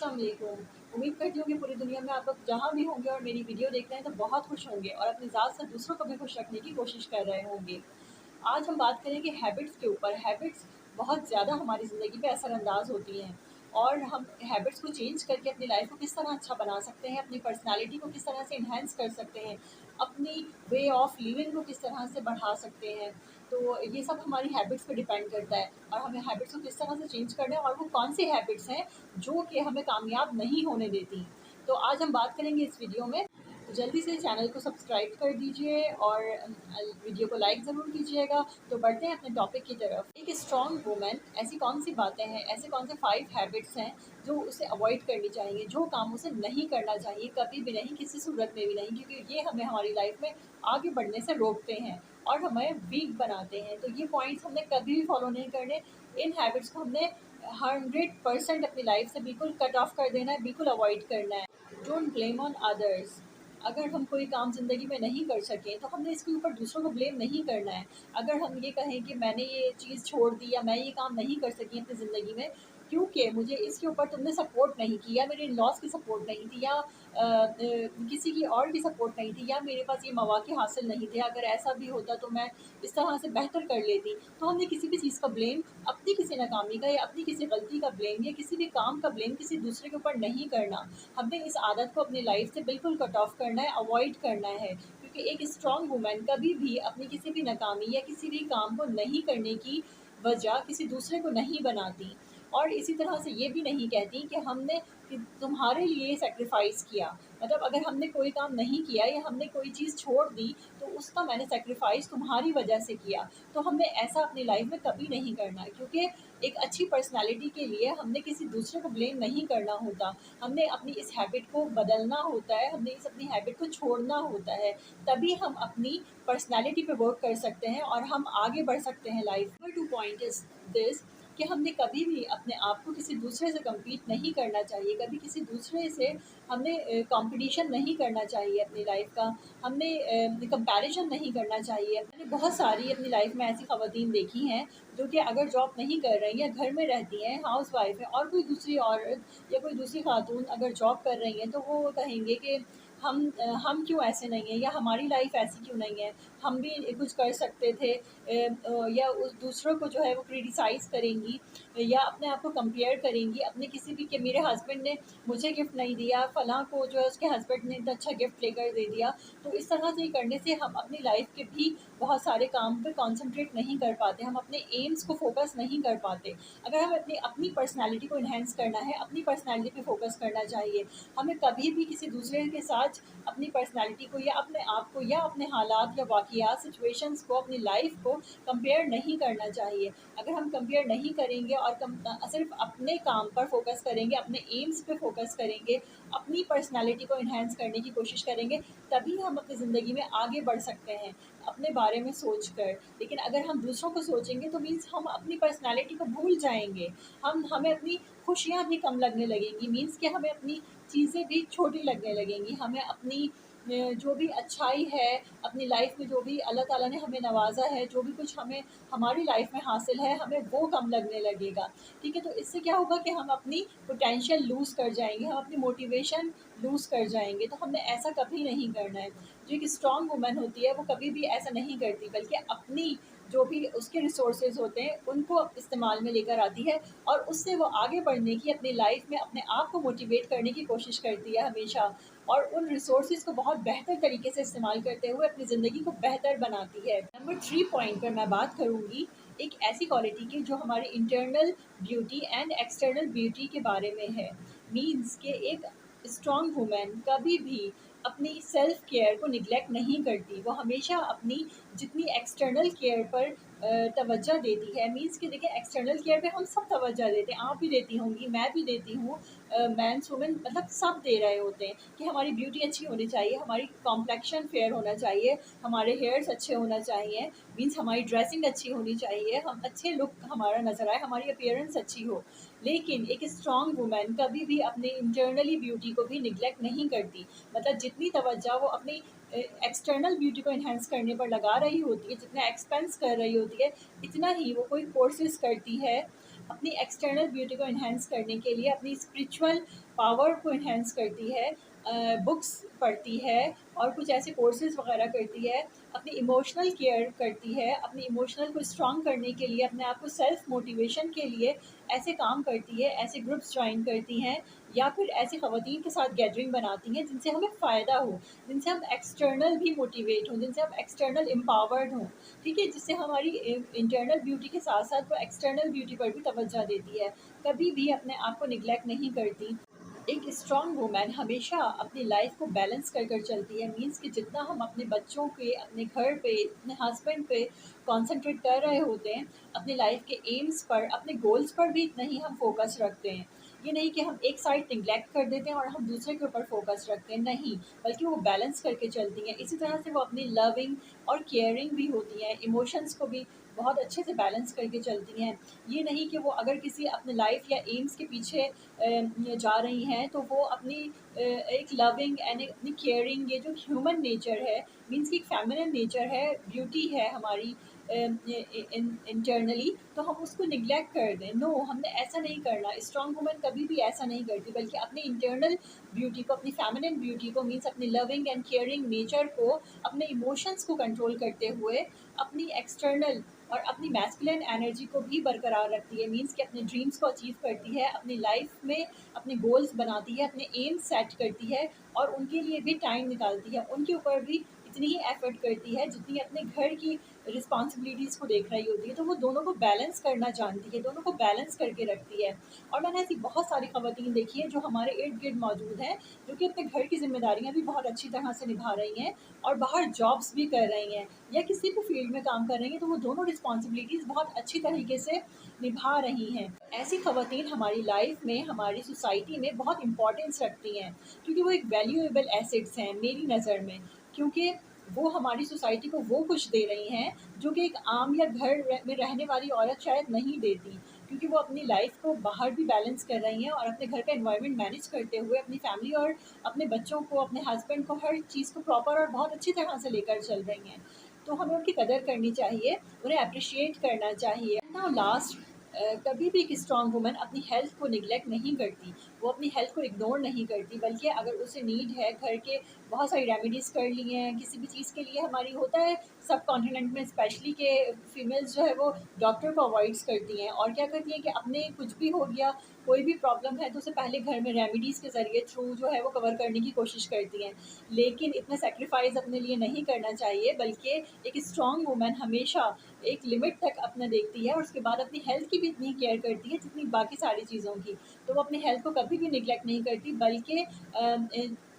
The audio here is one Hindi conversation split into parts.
अस्सलाम वालेकुम। उम्मीद करती हूँ कि पूरी दुनिया में आप लोग जहाँ भी होंगे और मेरी वीडियो देख रहे हैं तो बहुत खुश होंगे और अपनी ज़ात से दूसरों को भी खुश रखने की कोशिश कर रहे होंगे। आज हम बात करेंगे हैबिट्स के ऊपर। हैबिट्स बहुत ज़्यादा हमारी ज़िंदगी पे असरअंदाज होती हैं और हम हैबिट्स को चेंज करके अपनी लाइफ को किस तरह अच्छा बना सकते हैं, अपनी पर्सनैलिटी को किस तरह से इन्हेंस कर सकते हैं, अपनी वे ऑफ लिविंग को किस तरह से बढ़ा सकते हैं। तो ये सब हमारी हैबिट्स पे डिपेंड करता है और हमें हैबिट्स को किस तरह से चेंज करना है और वो कौन सी हैबिट्स हैं जो कि हमें कामयाब नहीं होने देती। तो आज हम बात करेंगे इस वीडियो में। तो जल्दी से चैनल को सब्सक्राइब कर दीजिए और वीडियो को लाइक ज़रूर कीजिएगा। तो बढ़ते हैं अपने टॉपिक की तरफ। एक स्ट्रॉन्ग वुमेन, ऐसी कौन सी बातें हैं, ऐसे कौन से 5 हैबिट्स हैं जो उसे अवॉइड करनी चाहिए, जो काम उसे नहीं करना चाहिए कभी भी नहीं, किसी सूरत में भी नहीं, क्योंकि ये हमें हमारी लाइफ में आगे बढ़ने से रोकते हैं और हमें वीक बनाते हैं। तो ये पॉइंट्स हमने कभी भी फॉलो नहीं करने। इन हैबिट्स को हमने 100% अपनी लाइफ से बिल्कुल कट ऑफ कर देना है, बिल्कुल अवॉइड करना है। Don't blame on others. अगर हम कोई काम ज़िंदगी में नहीं कर सकें तो हमने इसके ऊपर दूसरों को ब्लेम नहीं करना है। अगर हम ये कहें कि मैंने ये चीज़ छोड़ दी या मैं ये काम नहीं कर सकी अपनी ज़िंदगी में क्योंकि मुझे इसके ऊपर तुमने सपोर्ट नहीं किया, मेरे इन-लॉज़ की सपोर्ट नहीं थी या किसी की और की सपोर्ट नहीं थी या मेरे पास ये मौक़े हासिल नहीं थे, अगर ऐसा भी होता तो मैं इस तरह से बेहतर कर लेती। तो हमने किसी भी चीज़ का ब्लेम, अपनी किसी नाकामी का या अपनी किसी गलती का ब्लेम या किसी भी काम का ब्लेम किसी दूसरे के ऊपर नहीं करना। हमने इस आदत को अपनी लाइफ से बिल्कुल कट ऑफ करना है, अवॉइड करना है, क्योंकि एक स्ट्रॉन्ग वुमन कभी भी अपनी किसी भी नाकामी या किसी भी काम को नहीं करने की वजह किसी दूसरे को नहीं बनाती और इसी तरह से ये भी नहीं कहती कि हमने कि तुम्हारे लिए सैक्रिफाइस किया। मतलब अगर हमने कोई काम नहीं किया या हमने कोई चीज़ छोड़ दी तो उसका मैंने सैक्रिफाइस तुम्हारी वजह से किया। तो हमने ऐसा अपनी लाइफ में कभी नहीं करना, क्योंकि एक अच्छी पर्सनैलिटी के लिए हमने किसी दूसरे को ब्लेम नहीं करना होता। हमने अपनी इस हैबिट को बदलना होता है, हमने इस अपनी हैबिट को छोड़ना होता है, तभी हम अपनी पर्सनैलिटी पे वर्क कर सकते हैं और हम आगे बढ़ सकते हैं लाइफ में। 2 पॉइंट इज़ दिस कि हमने कभी भी अपने आप को किसी दूसरे से कम्पीट नहीं करना चाहिए, कभी किसी दूसरे से हमने कॉम्पिटिशन नहीं करना चाहिए अपनी लाइफ का, हमने कंपैरिजन नहीं करना चाहिए। मैंने बहुत सारी अपनी लाइफ में ऐसी ख़वातीन देखी हैं जो कि अगर जॉब नहीं कर रही हैं, घर में रहती हैं, हाउसवाइफ हैं और कोई दूसरी औरत या कोई दूसरी खातून अगर जॉब कर रही हैं तो वो कहेंगे कि हम क्यों ऐसे नहीं हैं या हमारी लाइफ ऐसी क्यों नहीं है, हम भी कुछ कर सकते थे। या उस दूसरों को जो है वो क्रिटिसाइज़ करेंगी या अपने आप को कंपेयर करेंगी अपने किसी भी कि मेरे हस्बैंड ने मुझे गिफ्ट नहीं दिया, फ़लाँ को जो है उसके हस्बैंड ने इतना अच्छा गिफ्ट लेकर दे दिया। तो इस तरह से करने से हम अपनी लाइफ के भी बहुत सारे काम पे कॉन्संट्रेट नहीं कर पाते, हम अपने एम्स को फ़ोकस नहीं कर पाते। अगर हमें अपनी अपनी पर्सनैलिटी को एनहांस करना है, अपनी पर्सनैलिटी पे फ़ोकस करना चाहिए। हमें कभी भी किसी दूसरे के साथ अपनी पर्सनैलिटी को या अपने आप को या अपने हालात या वाक़ियात, सिचुएशंस को, अपनी लाइफ को कंपेयर नहीं करना चाहिए। अगर हम कंपेयर नहीं करेंगे और सिर्फ अपने काम पर फोकस करेंगे, अपने एम्स पे फोकस करेंगे, अपनी पर्सनैलिटी को इन्हांस करने की कोशिश करेंगे, तभी हम अपनी ज़िंदगी में आगे बढ़ सकते हैं अपने बारे में सोच कर। लेकिन अगर हम दूसरों को सोचेंगे तो मीन्स हम अपनी पर्सनैलिटी को भूल जाएंगे, हमें अपनी खुशियाँ भी कम लगने लगेंगी, मीन्स कि हमें अपनी चीज़ें भी छोटी लगने लगेंगी, हमें अपनी जो भी अच्छाई है अपनी लाइफ में, जो भी अल्लाह ताला ने हमें नवाजा है, जो भी कुछ हमें हमारी लाइफ में हासिल है, हमें वो कम लगने लगेगा। ठीक है, तो इससे क्या होगा कि हम अपनी पोटेंशियल लूज़ कर जाएंगे, हम अपनी मोटिवेशन लूज़ कर जाएंगे। तो हमने ऐसा कभी नहीं करना है। जो एक स्ट्रॉन्ग वुमन होती है वो कभी भी ऐसा नहीं करती, बल्कि अपनी जो भी उसके रिसोर्सेज होते हैं उनको इस्तेमाल में लेकर आती है और उससे वो आगे बढ़ने की, अपनी लाइफ में अपने आप को मोटिवेट करने की कोशिश करती है हमेशा और उन रिसोर्सेज को बहुत बेहतर तरीके से इस्तेमाल करते हुए अपनी ज़िंदगी को बेहतर बनाती है। नंबर 3 पॉइंट पर मैं बात करूँगी एक ऐसी क्वालिटी की जो हमारी internal beauty and external beauty के बारे में है। मीन्स के एक स्ट्रॉन्ग वुमेन कभी भी अपनी सेल्फ केयर को निगलेक्ट नहीं करती, वो हमेशा अपनी जितनी एक्सटर्नल केयर पर तवज्जो देती है। मीन्स कि देखिए, एक्सटर्नल केयर पे हम सब तवज्जो देते हैं, आप भी देती होंगी, मैं भी देती हूँ, मेंस वुमेन मतलब सब दे रहे होते हैं कि हमारी ब्यूटी अच्छी होनी चाहिए, हमारी कॉम्प्लेक्शन फेयर होना चाहिए, हमारे हेयर्स अच्छे होना चाहिए, मीन्स हमारी ड्रेसिंग अच्छी होनी चाहिए, हम अच्छे लुक हमारा नज़र आए, हमारी अपीयरेंस अच्छी हो। लेकिन एक स्ट्रॉन्ग वुमेन कभी भी अपने इंटरनली ब्यूटी को भी निगलेक्ट नहीं करती। मतलब जितनी तवज्जो वो अपनी एक्सटर्नल ब्यूटी को एनहांस करने पर लगा रही होती है, जितना एक्सपेंस कर रही होती है, इतना ही वो कोई कोर्सेज़ करती है अपनी एक्सटर्नल ब्यूटी को इन्हेंस करने के लिए, अपनी स्पिरिचुअल पावर को इन्हेंस करती है, बुक्स पढ़ती है और कुछ ऐसे कोर्सेज़ वगैरह करती है, अपनी इमोशनल केयर करती है, अपनी इमोशनल को स्ट्रॉन्ग करने के लिए, अपने आप को सेल्फ मोटिवेशन के लिए ऐसे काम करती है, ऐसे ग्रुप्स ज्वाइन करती हैं या फिर ऐसी ख़वातीन के साथ गैदरिंग बनाती हैं जिनसे हमें फ़ायदा हो, जिनसे हम एक्सटर्नल भी मोटिवेट हों, जिनसे हम एक्सटर्नल एम्पावर्ड हों, ठीक है? जिससे हमारी इंटरनल ब्यूटी के साथ-साथ वो एक्सटर्नल ब्यूटी पर भी तवज्जो देती है, कभी भी अपने आप को नेग्लेक्ट नहीं करती। एक स्ट्रॉन्ग वूमेन हमेशा अपनी लाइफ को बैलेंस कर कर चलती है। मीन्स कि जितना हम अपने बच्चों पे, अपने घर पे, अपने हस्बैंड पे कंसंट्रेट कर रहे होते हैं, अपनी लाइफ के एम्स पर, अपने गोल्स पर भी इतना ही हम फोकस रखते हैं। ये नहीं कि हम एक साइड निगलेक्ट कर देते हैं और हम दूसरे के ऊपर फोकस रखते हैं, नहीं, बल्कि वो बैलेंस करके चलती हैं। इसी तरह से वो अपनी लविंग और केयरिंग भी होती हैं, इमोशंस को भी बहुत अच्छे से बैलेंस करके चलती हैं। ये नहीं कि वो अगर किसी अपने लाइफ या एम्स के पीछे जा रही हैं तो वो अपनी एक लविंग एंड एक अपनी केयरिंग, ये जो ह्यूमन नेचर है, मीन्स कि एक फेमिनिन नेचर है, ब्यूटी है हमारी इंटरनली, तो हम उसको निगलेक्ट कर दें। नो, हमने ऐसा नहीं करना। स्ट्रॉन्ग वुमन कभी भी ऐसा नहीं करती, बल्कि अपनी इंटरनल ब्यूटी को, अपनी फेमिनिन ब्यूटी को, मीन्स अपनी लविंग एंड केयरिंग नेचर को, अपने इमोशंस को कंट्रोल करते हुए अपनी एक्सटर्नल और अपनी मैस्कुलिन एनर्जी को भी बरकरार रखती है। मीन्स कि अपने ड्रीम्स को अचीव करती है, अपनी लाइफ में अपने गोल्स बनाती है, अपने एम्स सेट करती है और उनके लिए भी टाइम निकालती है। उनके ऊपर भी इतनी ही एफर्ट करती है जितनी अपने घर की रिस्पॉन्सिबिलिटीज़ को देख रही होती है। तो वो दोनों को बैलेंस करना जानती है, दोनों को बैलेंस करके रखती है। और मैंने ऐसी बहुत सारी ख़वातीन देखी हैं जो हमारे इर्द-गिर्द मौजूद हैं, जो कि अपने घर की ज़िम्मेदारियाँ भी बहुत अच्छी तरह से निभा रही हैं और बाहर जॉब्स भी कर रही हैं या किसी भी फील्ड में काम कर रही हैं, तो वो दोनों रिस्पॉन्सिबिलिटीज़ बहुत अच्छी तरीके से निभा रही हैं। ऐसी ख़वातीन हमारी लाइफ में, हमारी सोसाइटी में बहुत इम्पोर्टेंस रखती हैं, क्योंकि वो एक वैल्यूएबल एसेट्स हैं मेरी नज़र में। क्योंकि वो हमारी सोसाइटी को वो कुछ दे रही हैं जो कि एक आम या घर में रहने वाली औरत शायद नहीं देती, क्योंकि वो अपनी लाइफ को बाहर भी बैलेंस कर रही हैं और अपने घर का एनवायरनमेंट मैनेज करते हुए अपनी फैमिली और अपने बच्चों को, अपने हस्बैंड को, हर चीज़ को प्रॉपर और बहुत अच्छी तरह से लेकर चल रही हैं। तो हमें उनकी कदर करनी चाहिए, उन्हें अप्रिशिएट करना चाहिए। नाउ लास्ट, कभी भी एक स्ट्रॉन्ग वुमन अपनी हेल्थ को निगलेक्ट नहीं करती, वो अपनी हेल्थ को इग्नोर नहीं करती, बल्कि अगर उसे नीड है, घर के बहुत सारी रेमेडीज़ कर ली हैं, किसी भी चीज़ के लिए हमारी होता है सब कॉन्टिनेंट में स्पेशली के फीमेल्स जो है वो डॉक्टर को अवॉइड्स करती हैं और क्या करती हैं कि अपने कुछ भी हो गया, कोई भी प्रॉब्लम है तो उसे पहले घर में रेमेडीज़ के ज़रिए थ्रू जो है वो कवर करने की कोशिश करती हैं। लेकिन इतना सैक्रिफाइस अपने लिए नहीं करना चाहिए, बल्कि एक स्ट्रॉन्ग वुमन हमेशा एक लिमिट तक अपना देखती है और उसके बाद अपनी हेल्थ की भी इतनी केयर करती है जितनी बाकी सारी चीज़ों की। तो वो अपनी हेल्थ को कभी भी निगलेक्ट नहीं करती, बल्कि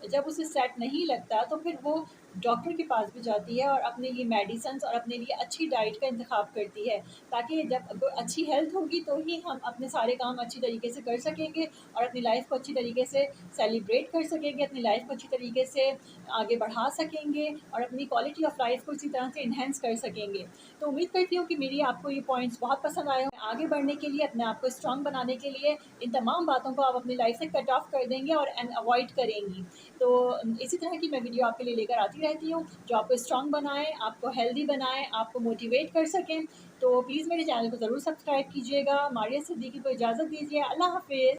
जब उसे सेट नहीं लगता तो फिर वो डॉक्टर के पास भी जाती है और अपने लिए मेडिसिन्स और अपने लिए अच्छी डाइट का इंतखाब करती है, ताकि जब अच्छी हेल्थ होगी तो ही हम अपने सारे काम अच्छी तरीके से कर सकेंगे और अपनी लाइफ को अच्छी तरीके से सेलिब्रेट कर सकेंगे, अपनी लाइफ को अच्छी तरीके से आगे बढ़ा सकेंगे और अपनी क्वालिटी ऑफ लाइफ को इसी तरह से इन्हेंस कर सकेंगे। तो उम्मीद करती हूँ कि मेरी आपको ये पॉइंट्स बहुत पसंद आए हों। आगे बढ़ने के लिए, अपने आप को स्ट्रॉन्ग बनाने के लिए इन तमाम बातों को आप अपनी लाइफ से कट ऑफ कर देंगे और अवॉइड करेंगी। तो इसी तरह की मैं वीडियो आपके लिए लेकर आती रहती हूँ, जो आपको स्ट्रॉन्ग बनाएँ, आपको हेल्दी बनाएँ, आपको मोटिवेट कर सकें। तो प्लीज़ मेरे चैनल को ज़रूर सब्सक्राइब कीजिएगा। मारिया सिद्दीकी को इजाज़त दीजिए। अल्लाह हाफ़िज़।